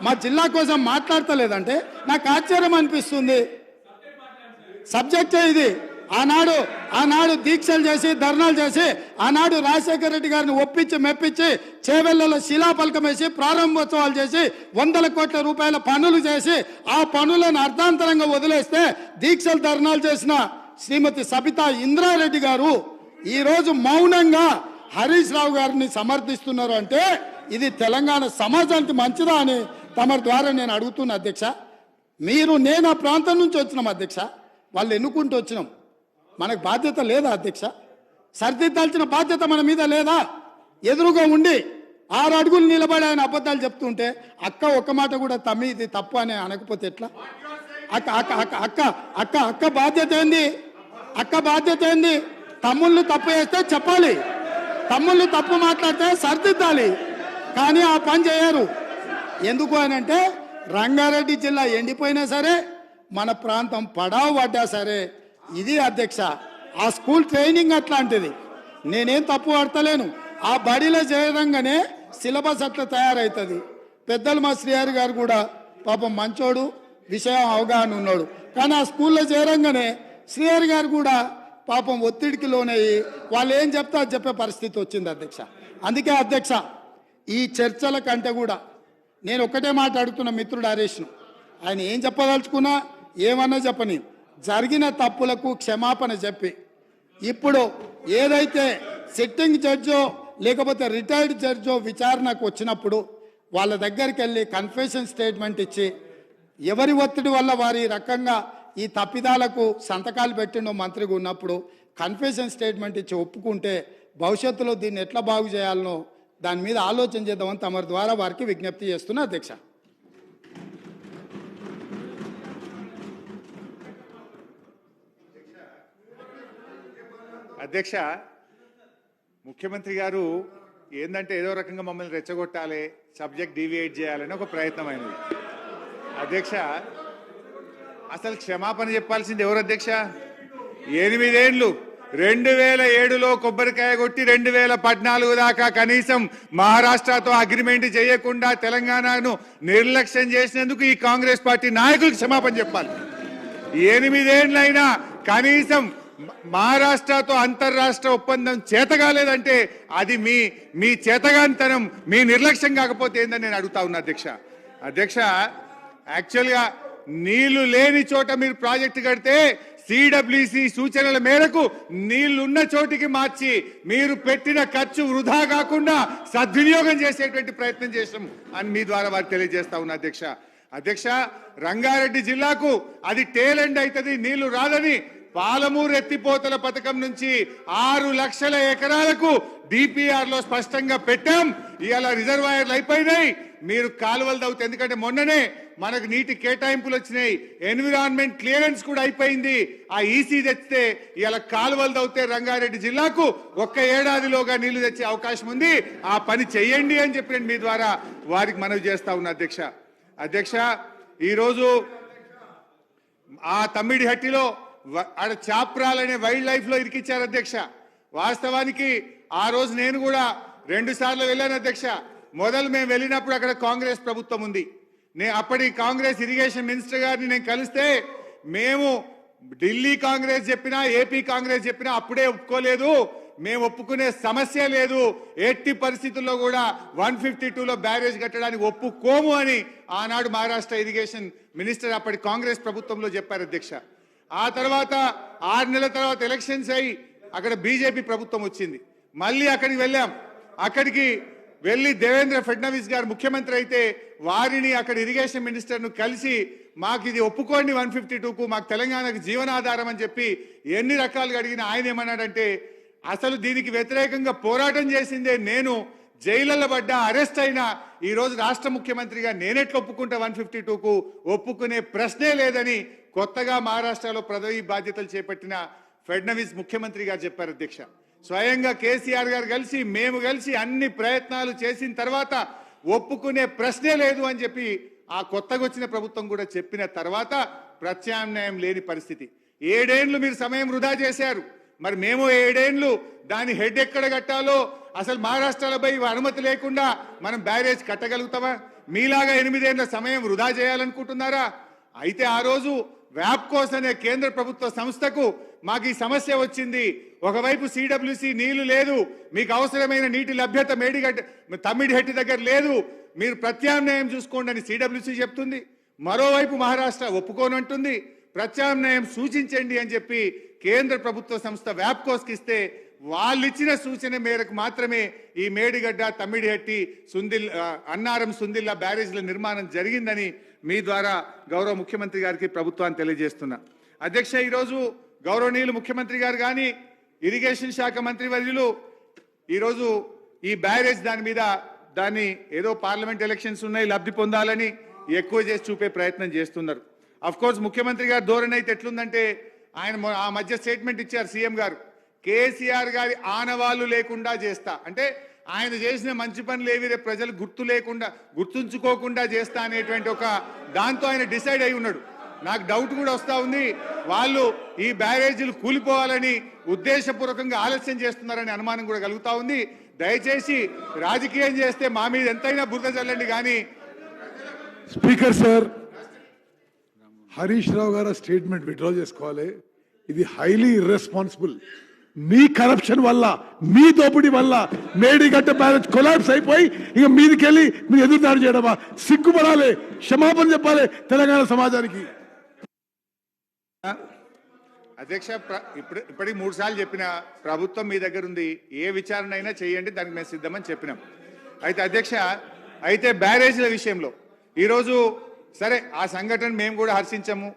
మా జిల్లా కోసం మాట్లాడతలేదంటే నాకు ఆశ్చర్యం అనిపిస్తుంది. సబ్జెక్టే ఇది. ఆనాడు దీక్షలు చేసి, ధర్నాలు చేసి, ఆనాడు రాజశేఖర రెడ్డి గారిని ఒప్పించి మెప్పించి చేవెళ్లలో శిలాఫలకం వేసి ప్రారంభోత్సవాలు చేసి 100 కోట్ల రూపాయల పనులు చేసి ఆ పనులను అర్ధాంతరంగా వదిలేస్తే దీక్షలు ధర్నాలు చేసిన శ్రీమతి సబితా ఇంద్రారెడ్డి గారు ఈరోజు మౌనంగా హరీష్ రావు గారిని సమర్థిస్తున్నారు. అంటే ఇది తెలంగాణ సమాజానికి మంచిదా అని తమ ద్వారా నేను అడుగుతున్నా అధ్యక్ష. నేను ఆ ప్రాంతం నుంచి వచ్చినాం అధ్యక్ష, వాళ్ళు ఎన్నుకుంటూ వచ్చినాం, మనకు బాధ్యత లేదా అధ్యక్ష? సరిదిద్దాల్సిన బాధ్యత మన మీద లేదా? ఎదురుగా ఉండి 6 అడుగులు నిలబడి ఆయన అబద్ధాలు చెప్తుంటే అక్క ఒక్క మాట కూడా తమ్మి ఇది తప్పు అని అనకపోతే ఎట్లా? అక్క బాధ్యత ఏంది? అక్క బాధ్యత ఏంది? తమ్ముళ్ళు తప్పు చేస్తే చెప్పాలి, తమ్ముళ్ళు తప్పు మాట్లాడితే సరిదిద్దాలి. కానీ ఆ పని చేయరు. ఎందుకు అని అంటే రంగారెడ్డి జిల్లా ఎండిపోయినా సరే, మన ప్రాంతం పడావు పడ్డా సరే, ఇది అధ్యక్ష ఆ స్కూల్ ట్రైనింగ్ అట్లాంటిది. నేనేం తప్పు పడతలేను. ఆ బడిలో చేరంగానే సిలబస్ అట్లా తయారవుతుంది. పెద్దలు మా శ్రీహరి గారు కూడా పాపం మంచోడు, విషయం అవగాహన ఉన్నాడు. కానీ ఆ స్కూల్లో చేరంగానే శ్రీహరి గారు కూడా పాపం ఒత్తిడికి లోనయ్యి వాళ్ళు ఏం చెప్తా అది చెప్పే పరిస్థితి వచ్చింది అధ్యక్ష. అందుకే అధ్యక్ష ఈ చర్చల కంటే కూడా నేను ఒక్కటే మాట అడుగుతున్న మిత్రుడు హరీష్ను, ఆయన ఏం చెప్పదలుచుకున్నా ఏమన్నా చెప్పని జరిగిన తప్పులకు క్షమాపణ చెప్పి ఇప్పుడు ఏదైతే సిట్టింగ్ జడ్జో లేకపోతే రిటైర్డ్ జడ్జో విచారణకు వచ్చినప్పుడు వాళ్ళ దగ్గరికి వెళ్ళి కన్ఫెషన్ స్టేట్మెంట్ ఇచ్చి ఎవరి ఒత్తిడి వల్ల వారి రకంగా ఈ తప్పిదాలకు సంతకాలు పెట్టిండో మంత్రిగా ఉన్నప్పుడు కన్ఫెషన్ స్టేట్మెంట్ ఇచ్చి ఒప్పుకుంటే భవిష్యత్తులో దీన్ని ఎట్లా బాగు చేయాలనో దాని మీద ఆలోచన చేద్దామని తమ ద్వారా వారికి విజ్ఞప్తి చేస్తున్నా అధ్యక్ష. అధ్యక్ష, ముఖ్యమంత్రి గారు ఏందంటే ఏదో రకంగా మమ్మల్ని రెచ్చగొట్టాలి, సబ్జెక్ట్ డీవియేట్ చేయాలని ఒక ప్రయత్నమైనది. అధ్యక్ష, అసలు క్షమాపణ చెప్పాల్సింది ఎవరు అధ్యక్ష? 8 ఏళ్ళు 2007లో కొబ్బరికాయ కొట్టి 2014 దాకా కనీసం మహారాష్ట్రతో అగ్రిమెంట్ చేయకుండా తెలంగాణను నిర్లక్ష్యం చేసినందుకు ఈ కాంగ్రెస్ పార్టీ నాయకులకు క్షమాపణ చెప్పాలి. 8 ఏళ్లైనా కనీసం మహారాష్ట్రతో అంతర్రాష్ట్ర ఒప్పందం చేతగాలేదంటే అది మీ చేతగాంతనం, మీ నిర్లక్ష్యం కాకపోతే ఏందని నేను అడుగుతా ఉన్నా అధ్యక్ష. యాక్చువల్గా నీళ్లు లేని చోట మీరు ప్రాజెక్టు కడితే సిడబ్ల్యూసి సూచనల మేరకు నీళ్లున్న చోటికి మార్చి మీరు పెట్టిన ఖర్చు వృధా కాకుండా సద్వినియోగం చేసేటువంటి ప్రయత్నం చేసాం అని మీ ద్వారా వారికి తెలియజేస్తా ఉన్నా అధ్యక్ష. రంగారెడ్డి జిల్లాకు అది టేల్ ఎండ్ అవుతుంది, నీళ్లు రాదని పాలమూరు ఎత్తిపోతల పథకం నుంచి 6 లక్షల ఎకరాలకు డిపిఆర్ లో స్పష్టంగా పెట్టాం. ఇవాళ రిజర్వాయర్లు అయిపోయినాయి, మీరు కాలువలు తవ్వుతాయి. ఎందుకంటే మొన్ననే మనకు నీటి కేటాయింపులు వచ్చినాయి, ఎన్విరాన్మెంట్ క్లియరెన్స్ కూడా అయిపోయింది. ఆ ఈసీ తెచ్చితే ఇవాళ కాలువలు తవ్వుతే రంగారెడ్డి జిల్లాకు 1 ఏడాదిలోగా నీళ్లు తెచ్చే అవకాశం ఉంది. ఆ పని చెయ్యండి అని చెప్పి మీ ద్వారా వారికి మనవి చేస్తా ఉన్నా అధ్యక్ష. ఈరోజు ఆ తమ్మిడిహట్టిలో ఆడ చాప్రాలనే వైల్డ్ లైఫ్ లో ఇరికిచ్చారు అధ్యక్ష. వాస్తవానికి ఆ రోజు నేను కూడా 2 సార్లు వెళ్ళాను అధ్యక్ష. మొదలు మేము వెళ్ళినప్పుడు అక్కడ కాంగ్రెస్ ప్రభుత్వం ఉంది. అప్పటి కాంగ్రెస్ ఇరిగేషన్ మినిస్టర్ గారిని నేను కలిస్తే మేము ఢిల్లీ కాంగ్రెస్ చెప్పినా ఏపీ కాంగ్రెస్ చెప్పినా అప్పుడే ఒప్పుకోలేదు, మేము ఒప్పుకునే సమస్య లేదు, ఎట్టి పరిస్థితుల్లో కూడా 152లో బ్యారేజ్ కట్టడానికి ఒప్పుకోము అని ఆనాడు మహారాష్ట్ర ఇరిగేషన్ మినిస్టర్ అప్పటి కాంగ్రెస్ ప్రభుత్వంలో చెప్పారు అధ్యక్ష. ఆ తర్వాత 6 నెలల తర్వాత ఎలక్షన్స్ అయ్యి అక్కడ బీజేపీ ప్రభుత్వం వచ్చింది. మళ్ళీ అక్కడికి వెళ్ళాం. అక్కడికి వెళ్ళి దేవేంద్ర ఫడ్నవీస్ గారు ముఖ్యమంత్రి అయితే వారిని అక్కడ ఇరిగేషన్ మినిస్టర్ను కలిసి మాకు ఇది ఒప్పుకోండి 152కు, మాకు తెలంగాణకు జీవనాధారం అని చెప్పి ఎన్ని రకాలుగా అడిగిన ఆయన ఏమన్నాడంటే అసలు దీనికి వ్యతిరేకంగా పోరాటం చేసిందే నేను, జైళ్లలో పడ్డా, అరెస్ట్ అయినా ఈ రోజు రాష్ట్ర ముఖ్యమంత్రిగా నేనెట్లా ఒప్పుకుంటా 152కు, ఒప్పుకునే ప్రశ్నే లేదని కొత్తగా మహారాష్ట్రలో పదవి బాధ్యతలు చేపట్టిన ఫడ్నవీస్ ముఖ్యమంత్రి గారు చెప్పారు అధ్యక్ష. స్వయంగా కేసీఆర్ గారు కలిసి మేము కలిసి అన్ని ప్రయత్నాలు చేసిన తర్వాత ఒప్పుకునే ప్రశ్నే లేదు అని చెప్పి ఆ కొత్తగా వచ్చిన ప్రభుత్వం కూడా చెప్పిన తర్వాత ప్రత్యామ్నాయం లేని పరిస్థితి. 7 ఏళ్లు మీరు సమయం వృధా చేశారు. మరి మేము 7 ఏళ్లు దాని హెడ్ ఎక్కడ కట్టాలో అసలు మహారాష్ట్రలపై అనుమతి లేకుండా మనం బ్యారేజ్ కట్టగలుగుతామా? మీలాగా 8 ఏళ్ల సమయం వృధా చేయాలనుకుంటున్నారా? అయితే ఆ రోజు వ్యాప్కోస్ అనే కేంద్ర ప్రభుత్వ సంస్థకు మాకు ఈ సమస్య వచ్చింది. ఒకవైపు సిడబ్ల్యూసి నీళ్లు లేదు, మీకు అవసరమైన నీటి లభ్యత తమ్మిడిహట్టి దగ్గర లేదు, మీరు ప్రత్యామ్నాయం చూసుకోండి అని సిడబ్ల్యూసి చెప్తుంది. మరోవైపు మహారాష్ట్ర ఒప్పుకోనంటుంది, ప్రత్యామ్నాయం సూచించండి అని చెప్పి కేంద్ర ప్రభుత్వ సంస్థ వ్యాప్కోస్కి ఇస్తే వాళ్ళిచ్చిన సూచన మేరకు మాత్రమే ఈ మేడిగడ్డ, తమ్మిడిహట్టి, అన్నారం, సుందిల్లా బ్యారేజ్ల నిర్మాణం జరిగిందని మీ ద్వారా గౌరవ ముఖ్యమంత్రి గారికి ప్రభుత్వాన్ని తెలియజేస్తున్నా అధ్యక్ష. ఈరోజు గౌరవనీయులు ముఖ్యమంత్రి గారు కానీ ఇరిగేషన్ శాఖ మంత్రి వర్యులు ఈరోజు ఈ బ్యారేజ్ దాన్ని ఏదో పార్లమెంట్ ఎలక్షన్స్ ఉన్నాయి, లబ్ధి పొందాలని ఎక్కువ చేసి చూపే ప్రయత్నం చేస్తున్నారు. అఫ్ కోర్స్ ముఖ్యమంత్రి గారు ధోరణి అయితే ఎట్లుందంటే ఆయన ఆ మధ్య స్టేట్మెంట్ ఇచ్చారు సీఎం గారు, కేసీఆర్ గారి ఆనవాళ్లు లేకుండా చేస్తా అంటే ఆయన చేసిన మంచి పనులు ఏవి ప్రజలు గుర్తుంచుకోకుండా చేస్తా అనేటువంటి ఒక దాంతో ఆయన డిసైడ్ అయి ఉన్నాడు. నాకు డౌట్ కూడా వస్తా ఉంది, వాళ్ళు ఈ బ్యారేజీలు కూలిపోవాలని ఉద్దేశపూర్వకంగా ఆలస్యం చేస్తున్నారనే అనుమానం కూడా కలుగుతా ఉంది. దయచేసి రాజకీయం చేస్తే మా మీద ఎంతైనా బురద చల్లండి కానీ. స్పీకర్ సార్, హరీష్ రావు గారు స్టేట్మెంట్ విత్డ్రా చేసుకోవాలి. ఇది హైలీ ఇర్రెస్పాన్సిబుల్. మీ కరప్షన్ వల్ల, మీ దోపిడీ వల్ల మేడిగడ్డ బ్యారేజ్ కొలాప్స్ అయిపోయి ఇక మీదికెళ్ళి మీరు ఎదురుదాడి చేయడమా? సిగ్గుపడాలి, క్షమాపణ చెప్పాలి తెలంగాణ సమాజానికి. అధ్యక్ష, ఇప్పటికి 3 సార్లు చెప్పిన ప్రభుత్వం మీ దగ్గర ఉంది, ఏ విచారణ అయినా చేయండి, దానికి మేము సిద్ధమని చెప్పినాం. అయితే అధ్యక్ష, బ్యారేజ్ల విషయంలో ఈరోజు సరే ఆ సంఘటన మేము కూడా హర్షించము,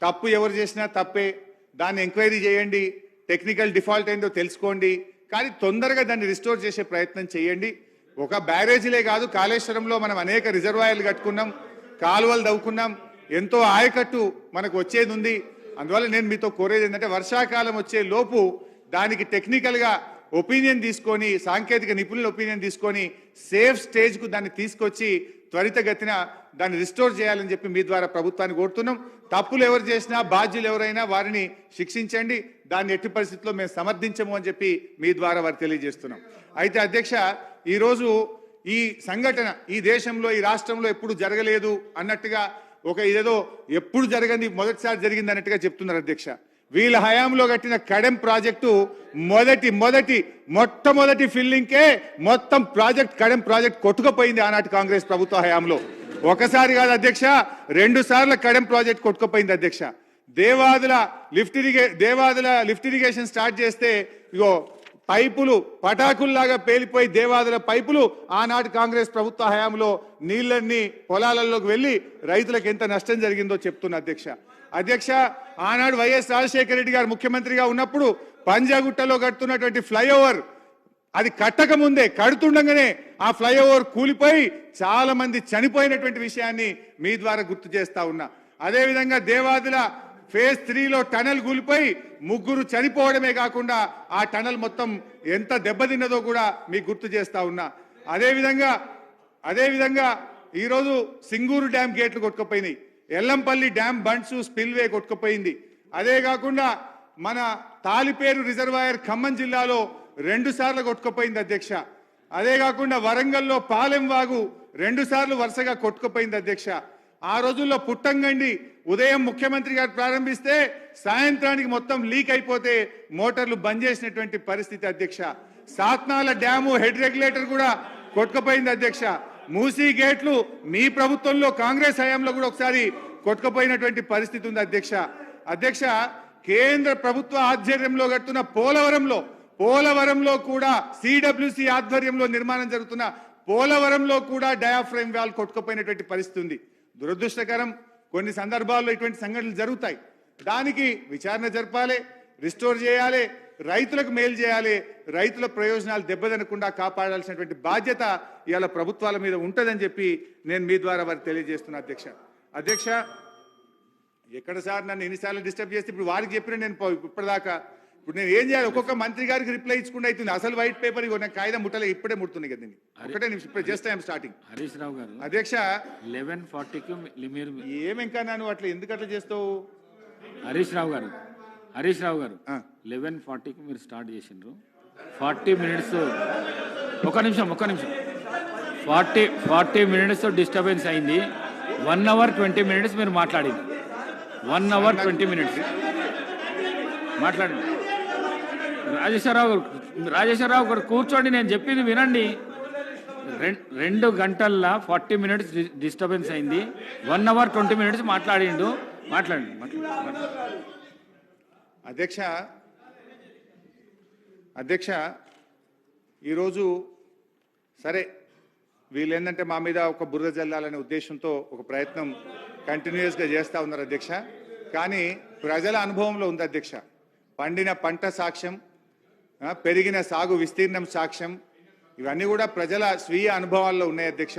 తప్పు ఎవరు చేసినా తప్పే, దాన్ని ఎంక్వైరీ చేయండి, టెక్నికల్ డిఫాల్ట్ ఏందో తెలుసుకోండి, కానీ తొందరగా దాన్ని రిస్టోర్ చేసే ప్రయత్నం చేయండి. ఒక బ్యారేజీలే కాదు, కాళేశ్వరంలో మనం అనేక రిజర్వాయర్లు కట్టుకున్నాం, కాలువలు దవ్వుకున్నాం, ఎంతో ఆయకట్టు మనకు వచ్చేది ఉంది. అందువల్ల నేను మీతో కోరేది ఏంటంటే వర్షాకాలం వచ్చే లోపు దానికి టెక్నికల్గా ఒపీనియన్ తీసుకొని, సాంకేతిక నిపుణుల ఒపీనియన్ తీసుకొని సేఫ్ స్టేజ్కు దాన్ని తీసుకొచ్చి త్వరితగతిన దాన్ని రిస్టోర్ చేయాలని చెప్పి మీ ద్వారా ప్రభుత్వాన్ని కోరుతున్నాం. తప్పులు ఎవరు చేసినా, బాధ్యులు ఎవరైనా వారిని శిక్షించండి. దాన్ని ఎట్టి పరిస్థితుల్లో మేము సమర్థించము అని చెప్పి మీ ద్వారా వారు తెలియజేస్తున్నాం. అయితే అధ్యక్ష, ఈరోజు ఈ సంఘటన ఈ దేశంలో ఈ రాష్ట్రంలో ఎప్పుడు జరగలేదు అన్నట్టుగా ఒక ఇదేదో ఎప్పుడు జరగని మొదటిసారి జరిగింది అన్నట్టుగా చెప్తున్నారు అధ్యక్ష. వీళ్ళ హయాంలో కట్టిన కడెం ప్రాజెక్టు మొట్టమొదటి ఫిల్లింగ్కే మొత్తం ప్రాజెక్ట్ కడెం ప్రాజెక్ట్ కొట్టుకుపోయింది ఆనాటి కాంగ్రెస్ ప్రభుత్వ హయాంలో. ఒకసారి కాదు అధ్యక్ష, 2 సార్లు కడెం ప్రాజెక్ట్ కొట్టుకుపోయింది అధ్యక్ష. దేవాదుల లిఫ్ట్ ఇరిగేషన్ స్టార్ట్ చేస్తే ఇగో పైపులు పటాకుల్లాగా పేలిపోయి దేవాదుల పైపులు ఆనాటి కాంగ్రెస్ ప్రభుత్వ హయాంలో నీళ్ళన్నీ పొలాలలోకి వెళ్లి రైతులకు ఎంత నష్టం జరిగిందో చెప్తున్నా అధ్యక్ష. ఆనాడు వైఎస్ రాజశేఖర రెడ్డి గారు ముఖ్యమంత్రిగా ఉన్నప్పుడు పంజాగుట్టలో కడుతున్నటువంటి ఫ్లైఓవర్ అది కట్టక ముందే కడుతుండగానే ఆ ఫ్లైఓవర్ కూలిపోయి చాలా మంది చనిపోయినటువంటి విషయాన్ని మీ ద్వారా గుర్తు చేస్తా ఉన్నా. అదేవిధంగా దేవాదుల ఫేజ్ 3లో టనల్ కూలిపోయి 3 చనిపోవడమే కాకుండా ఆ టనల్ మొత్తం ఎంత దెబ్బతిన్నదో కూడా మీకు గుర్తు చేస్తా ఉన్నా. అదేవిధంగా ఈరోజు సింగూరు డ్యామ్ గేట్లు కొట్టుకుపోయినాయి, ఎల్లంపల్లి డ్యామ్ బండ్స్ స్పిల్వే కొట్టుకుపోయింది. అదే కాకుండా మన తాలిపేరు రిజర్వాయర్ ఖమ్మం జిల్లాలో 2 సార్లు కొట్టుకుపోయింది అధ్యక్ష. అదే కాకుండా వరంగల్లో పాలెం వాగు 2 సార్లు వరుసగా కొట్టుకుపోయింది అధ్యక్ష. ఆ రోజుల్లో పుట్టంగండి ఉదయం ముఖ్యమంత్రి గారు ప్రారంభిస్తే సాయంత్రానికి మొత్తం లీక్ అయిపోతే మోటార్లు బంద్ చేసినటువంటి పరిస్థితి అధ్యక్ష. సాత్నాల డ్యాము హెడ్ రెగ్యులేటర్ కూడా కొట్టుకుపోయింది అధ్యక్ష. మూసీ గేట్లు మీ ప్రభుత్వంలో కాంగ్రెస్ హయాంలో కూడా ఒకసారి కొట్టుకుపోయినటువంటి పరిస్థితి ఉంది అధ్యక్ష. కేంద్ర ప్రభుత్వ ఆధ్వర్యంలో కడుతున్న పోలవరంలో కూడా సిడబ్ల్యూసి ఆధ్వర్యంలో నిర్మాణం జరుగుతున్న పోలవరంలో కూడా డయాఫ్రేమ్ వాల్ కొట్టుకుపోయినటువంటి పరిస్థితి ఉంది. దురదృష్టకరం, కొన్ని సందర్భాల్లో ఇటువంటి సంఘటనలు జరుగుతాయి. దానికి విచారణ జరపాలి, రిస్టోర్ చేయాలి, రైతులకు మేలు చేయాలి, రైతుల ప్రయోజనాలు దెబ్బతినకుండా కాపాడాల్సినటువంటి బాధ్యత ఇవాళ ప్రభుత్వాల మీద ఉంటుందని చెప్పి నేను మీ ద్వారా వారికి తెలియజేస్తున్నా అధ్యక్ష. ఎక్కడ సార్ నన్ను ఎన్నిసార్లు డిస్టర్బ్ చేస్తే ఇప్పుడు వారికి చెప్పిన నేను ఇప్పటిదాకా ఇప్పుడు నేను ఏం చేయాలి? ఒక్కొక్క మంత్రి గారికి రిప్లై ఇచ్చుకుంటూ అవుతుంది. అసలు వైట్ పేపర్ ఇవ్వ నాకు కాగితం ముట్టలే, ఇప్పుడే ముడుతుంది కదా. ఒకటే నిమిషం, ఇప్పుడు just I'm starting. Harish Rao గారు అధ్యక్ష 11:40కి మీరు ఏమింకా నన్ను అట్లా ఎందుకు అట్లా చేస్తావు? హరీష్ రావు గారు 11:40కి మీరు స్టార్ట్ చేసిండ్రు. 40 మినిట్స్ ఒక నిమిషం 40 మినిట్స్ డిస్టర్బెన్స్ అయింది. 1 అవర్ 20 మినిట్స్ మీరు మాట్లాడింది. 1 అవర్ 20 మినిట్స్ మాట్లాడండి. రాజేశ్వరరావు గారు కూర్చోండి, నేను చెప్పింది వినండి. 2 గంటల్లో 40 మినిట్స్ డిస్టర్బెన్స్ అయింది. 1 అవర్ 20 మినిట్స్ మాట్లాడిండు. మాట్లాడండి. అధ్యక్ష ఈరోజు సరే వీళ్ళు ఏంటంటే మా మీద ఒక బురద జల్లాలనే ఉద్దేశంతో ఒక ప్రయత్నం కంటిన్యూస్గా చేస్తూ ఉన్నారు అధ్యక్ష. కానీ ప్రజల అనుభవంలో ఉంది అధ్యక్ష. పండిన పంట సాక్ష్యం, పెరిగిన సాగు విస్తీర్ణం సాక్ష్యం, ఇవన్నీ కూడా ప్రజల స్వీయ అనుభవాల్లో ఉన్నాయి అధ్యక్ష.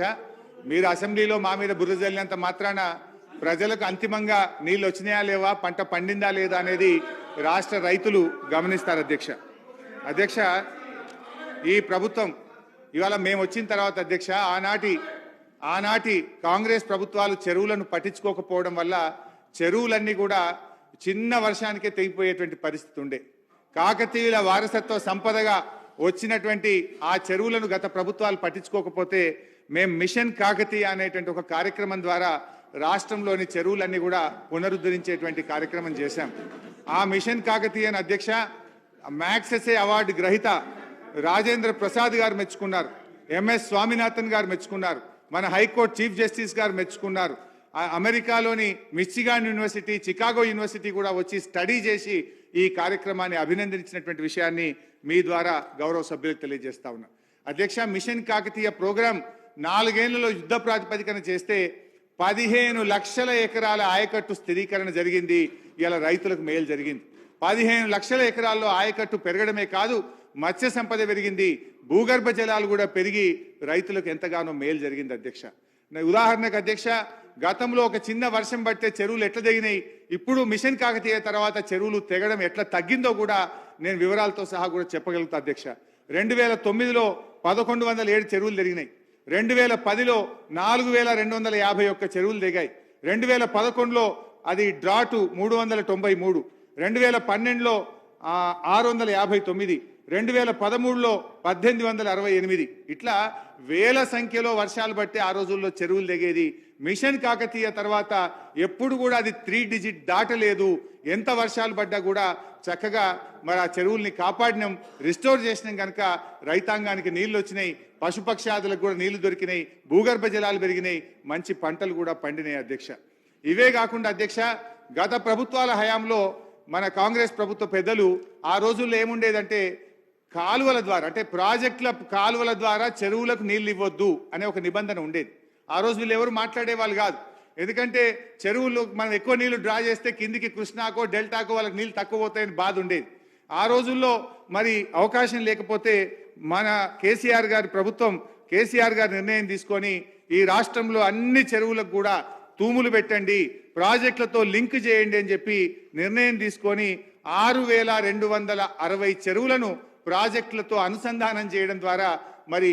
మీరు అసెంబ్లీలో మా మీద బురద జల్లినంత మాత్రాన ప్రజలకు అంతిమంగా నీళ్ళు వచ్చినాయా లేవా, పంట పండిందా లేదా అనేది రాష్ట్ర రైతులు గమనిస్తారు అధ్యక్ష. ఈ ప్రభుత్వం ఇవాళ మేము వచ్చిన తర్వాత అధ్యక్ష, ఆనాటి కాంగ్రెస్ ప్రభుత్వాలు చెరువులను పట్టించుకోకపోవడం వల్ల చెరువులన్నీ కూడా చిన్న వర్షానికే తెగిపోయేటువంటి పరిస్థితి ఉండే. కాకతీయుల వారసత్వ సంపదగా వచ్చినటువంటి ఆ చెరువులను గత ప్రభుత్వాలు పట్టించుకోకపోతే మేము మిషన్ కాకతీయ అనేటువంటి ఒక కార్యక్రమం ద్వారా రాష్ట్రంలోని చెరువులన్నీ కూడా పునరుద్ధరించేటువంటి కార్యక్రమం చేశాం. ఆ మిషన్ కాకతీయని అధ్యక్ష మ్యాగ్సెసే అవార్డు గ్రహీత రాజేంద్ర ప్రసాద్ గారు మెచ్చుకున్నారు, ఎంఎస్ స్వామినాథన్ గారు మెచ్చుకున్నారు, మన హైకోర్టు చీఫ్ జస్టిస్ గారు మెచ్చుకున్నారు. అమెరికాలోని మిచిగాన్ యూనివర్సిటీ, చికాగో యూనివర్సిటీ కూడా వచ్చి స్టడీ చేసి ఈ కార్యక్రమాన్ని అభినందించినటువంటి విషయాన్ని మీ ద్వారా గౌరవ సభ్యులకు తెలియజేస్తా ఉన్నా అధ్యక్ష. మిషన్ కాకతీయ ప్రోగ్రాం 4 ఏళ్లలో యుద్ధ ప్రాతిపదికన చేస్తే 15 లక్షల ఎకరాల ఆయకట్టు స్థిరీకరణ జరిగింది. ఇలా రైతులకు మేలు జరిగింది. 15 లక్షల ఎకరాల్లో ఆయకట్టు పెరగడమే కాదు, మత్స్య సంపద పెరిగింది, భూగర్భ జలాలు కూడా పెరిగి రైతులకు ఎంతగానో మేలు జరిగింది అధ్యక్ష. ఉదాహరణకు అధ్యక్ష, గతంలో ఒక చిన్న వర్షం పడితే చెరువులు ఎట్లా తెగినాయి, ఇప్పుడు మిషన్ కాకతీయ తర్వాత చెరువులు తెగడం ఎట్లా తగ్గిందో కూడా నేను వివరాలతో సహా కూడా చెప్పగలుగుతా అధ్యక్ష. 2009లో 1107 చెరువులు తెగినాయి. 2010లో 4251 చెరువులు దిగాయి. 2011లో అది డ్రాటు 393. 2012లో 659, 2013లో 1868. ఇట్లా వేల సంఖ్యలో వర్షాలు బట్టి ఆ రోజుల్లో చెరువులు తెగేది. మిషన్ కాకతీయ తర్వాత ఎప్పుడు కూడా అది 3 డిజిట్ దాటలేదు. ఎంత వర్షాలు పడ్డా కూడా చక్కగా మరి ఆ చెరువుల్ని కాపాడినాం, రిస్టోర్ చేసినాం. కనుక రైతాంగానికి నీళ్లు వచ్చినాయి, పశుపక్షాదులకు కూడా నీళ్లు దొరికినాయి, భూగర్భ జలాలు పెరిగినాయి, మంచి పంటలు కూడా పండినాయి అధ్యక్ష. ఇవే కాకుండా అధ్యక్ష, గత ప్రభుత్వాల హయాంలో మన కాంగ్రెస్ ప్రభుత్వ పెద్దలు ఆ రోజుల్లో ఏముండేదంటే కాలువల ద్వారా, అంటే ప్రాజెక్టుల కాలువల ద్వారా చెరువులకు నీళ్ళు ఇవ్వద్దు అనే ఒక నిబంధన ఉండేది. ఆ రోజు వీళ్ళు ఎవరు మాట్లాడే వాళ్ళు కాదు. ఎందుకంటే చెరువులు మనం ఎక్కువ నీళ్లు డ్రా చేస్తే కిందికి కృష్ణాకో డెల్టాకో వాళ్ళకి నీళ్ళు తక్కువ పోతాయని బాధ ఉండేది. ఆ రోజుల్లో మరి అవకాశం లేకపోతే మన కేసీఆర్ గారి ప్రభుత్వం, కేసీఆర్ గారి నిర్ణయం తీసుకొని ఈ రాష్ట్రంలో అన్ని చెరువులకు కూడా తూములు పెట్టండి, ప్రాజెక్టులతో లింక్ చేయండి అని చెప్పి నిర్ణయం తీసుకొని 6260 చెరువులను ప్రాజెక్టులతో అనుసంధానం చేయడం ద్వారా మరి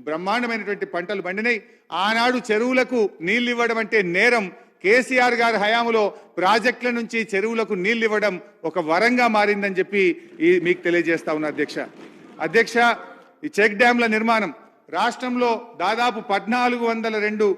బ్రహ్మాండమైనటువంటి పంటలు పండినాయి. ఆనాడు చెరువులకు నీళ్లు ఇవ్వడం అంటే నేరం. కేసీఆర్ గారి హయాంలో ప్రాజెక్టుల నుంచి చెరువులకు నీళ్లు ఇవ్వడం ఒక వరంగా మారిందని చెప్పి మీకు తెలియజేస్తా ఉన్నా అధ్యక్ష. ఈ చెక్ డ్యాంల నిర్మాణం రాష్ట్రంలో దాదాపు 1402